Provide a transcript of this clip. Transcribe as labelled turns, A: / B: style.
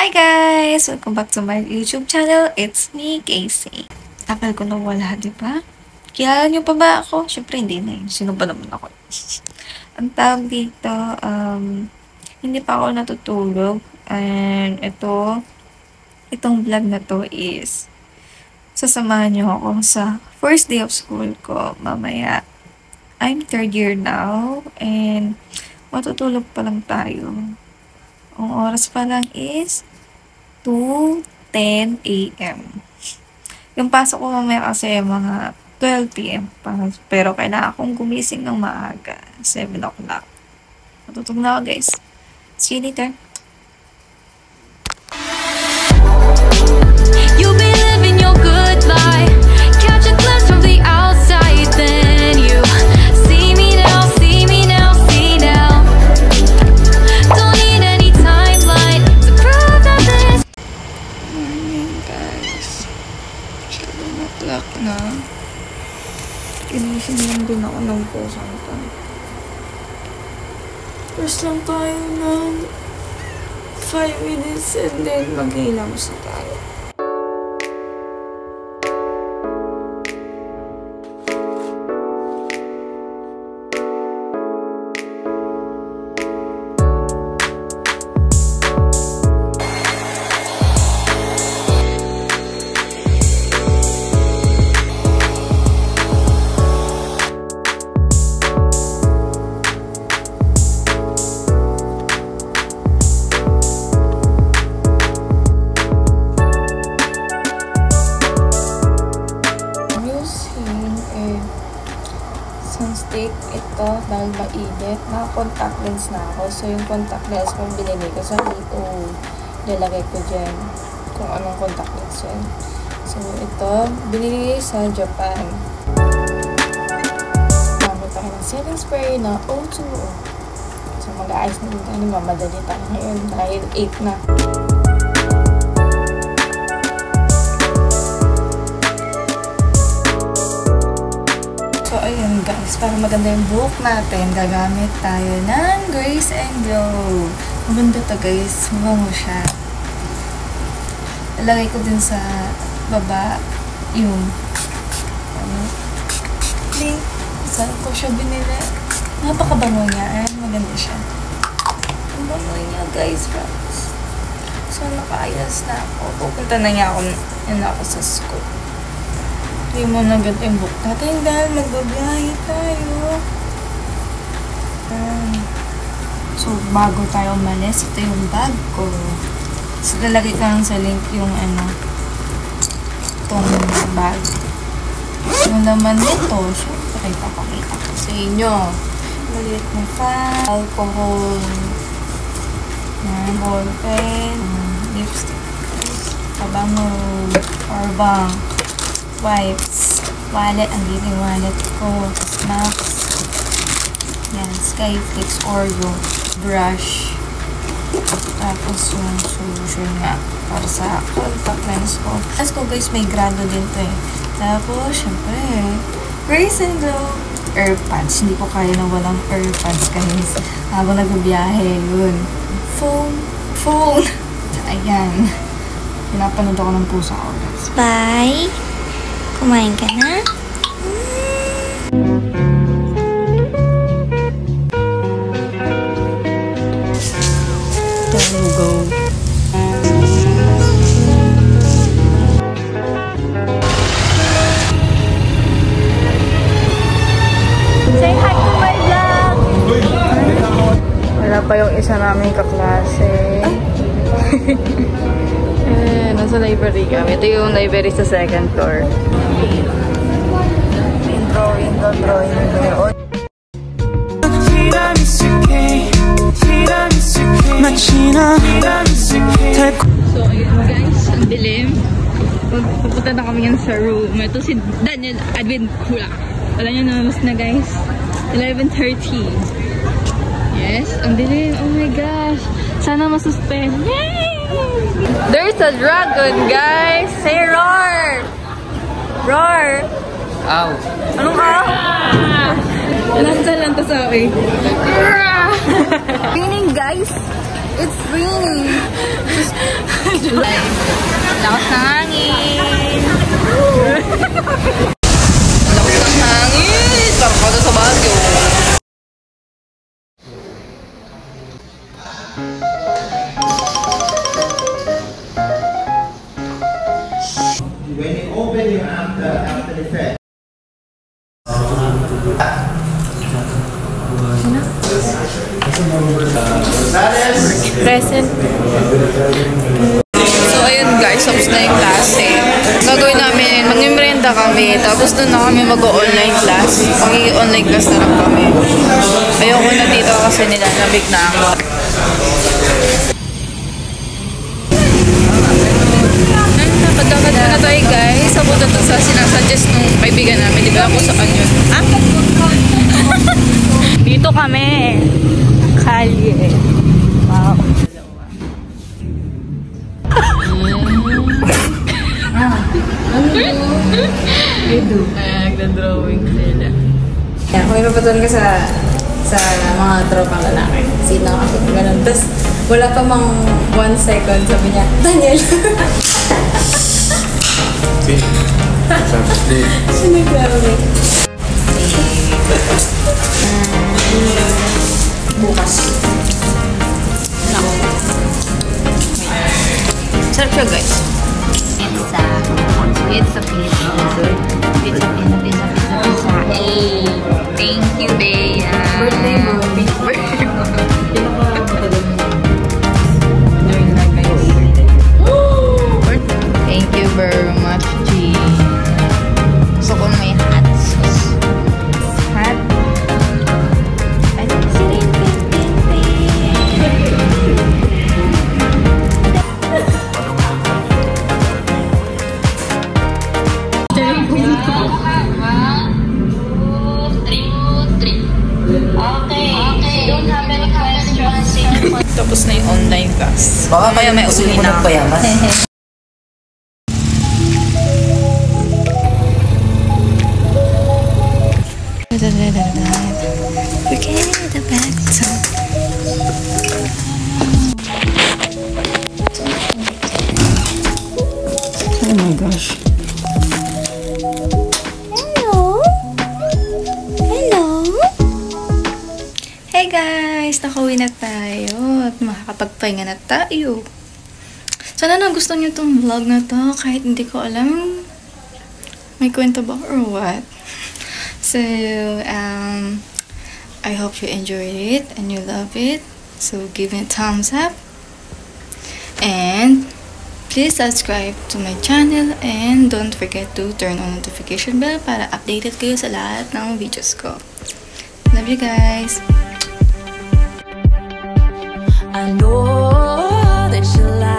A: Hi guys! Welcome back to my YouTube channel. It's me, Casey. Tagal ko na wala, diba? Kilala niyo pa ba ako? Siyempre hindi na yun. Sino ba naman ako? Ang tawag dito, hindi pa ako natutulog. And itong vlog na to is sasamahan niyo ako sa first day of school ko mamaya. I'm 3rd year now and matutulog pa lang tayo. Ang oras pa lang is 2:10 a.m. Yung pasok ko mamaya kasi mga 12 p.m. pa. Pero kailangan akong gumising ng maaga. 7 o'clock. Matutulog na ako guys. See you later.
B: You'll be living your good life. Catch a glimpse from the outside, then you see me now, see me now, see now. Don't need any timeline to prove that this.
A: Morning guys. 7 o'clock na. Ginising lang din ako ng pusang pa. First lang tayo ng 5 minutes and then mag-hilamos na tayo. Sunstick ito dahil mainit. Naka-contact lens na ako. So, yung contact lens ko binili ko sa dito. Lalagay ko dyan kung anong contact lens yun. So, ito, binili sa Japan. Gamit ako ng setting spray na O2O. So, mag-aayos na dito. Mamadali tayo ngayon dahil 8 na. So, ayun guys, para maganda yung buhok natin, gagamit tayo ng Grace and Glow. Maganda to guys, mabango siya. Ilagay ko din sa baba yung link. Saan ko siya binili? Napakabango niya. Ayan, maganda siya. Ang bango niya guys, promise. So, nakaayos na ako. Pupunta na niya ako sa school. Hindi mo na agad yung book natin dahil magbabiyahe tayo. So, bago tayo umalis, ito yung bag ko. So, lalagay ko lang sa link yung itong bag. Yung naman nito, syempre, papakita ko sa inyo. Maliit na file, alcohol, ballpen, lipstick, pabango, power bank, wipes, wallet, ang living wallet ko, snacks, yan, Skyflix, Oreo, brush, tapos yung solution nga, para sa contact lens ko. As ko guys, may grado din to eh. Tapos, syempre, Grace and Glow, AirPods. Hindi ko kaya na walang AirPods guys. Habang nagbibiyahe, yun. Phone. Ayan. Pinapanood ako ng pusa ko guys.
C: Bye! Kumain ka na?
A: There you go.
C: Say hi to my vlog!
A: Wala pa yung isa namin kaklase. Nasa library kami. Ito yung library sa 2nd floor. Drawing. So, ayun guys, ang dilim. Pupunta na kami yan sa room. Ito si Daniel Adventura. Alam nyo na, mas na guys. 11:30. Yes, ang dilim. Oh my gosh. Sana masuspend. Yay! There's a dragon, guys! Say roar! Roar!
D: Ow!
A: Anong ow? Lansa sa akin. Raining, guys! It's raining! Lakas ng hangin. Lakas ng hangin. Parang ako sa Baguio.
D: When you open your after the fact.
A: Present. So, ayun guys, tapos na yung klase. Gagawin namin, mag-merienda kami, tapos doon na kami mag-online class. Pag-online class na lang kami. Ayoko na dito kasi nilalabig na ako. Pagkakad na tayo guys, sabuto to sa sinasuggest nung kaibigan namin. Di ba ako saan yun? Ah? Dito kami. Kalye. Wow. Nagda-drawing sila.
E: Yeah, kung ipapatuan ka sa mga tropang lalaki. Sino kasi ganun. Tapos, wala pa mang 1 second, sabi niya, Daniel! Sinagsabi. Bukas.
A: Nako. Sarap siya guys.
C: Pizza. Pizza, pizza. Pizza, pizza, pizza, pizza, pizza. Hey! Thank you, Bea.
E: Birthday mo.
A: Thank you very much, G. Gusto ko may hot sauce. Hot? Ay, sila yung tapos na yung online class.
F: Baka
A: Mamaya may usulin na ako.
C: Forget the back top.
F: Oh my gosh.
C: Hello? Hello?
A: Hey guys! Nakauwi na tayo at makakapagpahinga na tayo. Sana nagustuhan nyo tong vlog na to kahit hindi ko alam may kwento ba or what. So, I hope you enjoyed it and you love it. So, give it a thumbs up. And please subscribe to my channel and don't forget to turn on notification bell para updated kayo sa lahat ng videos ko. Love you guys!
B: I know that you like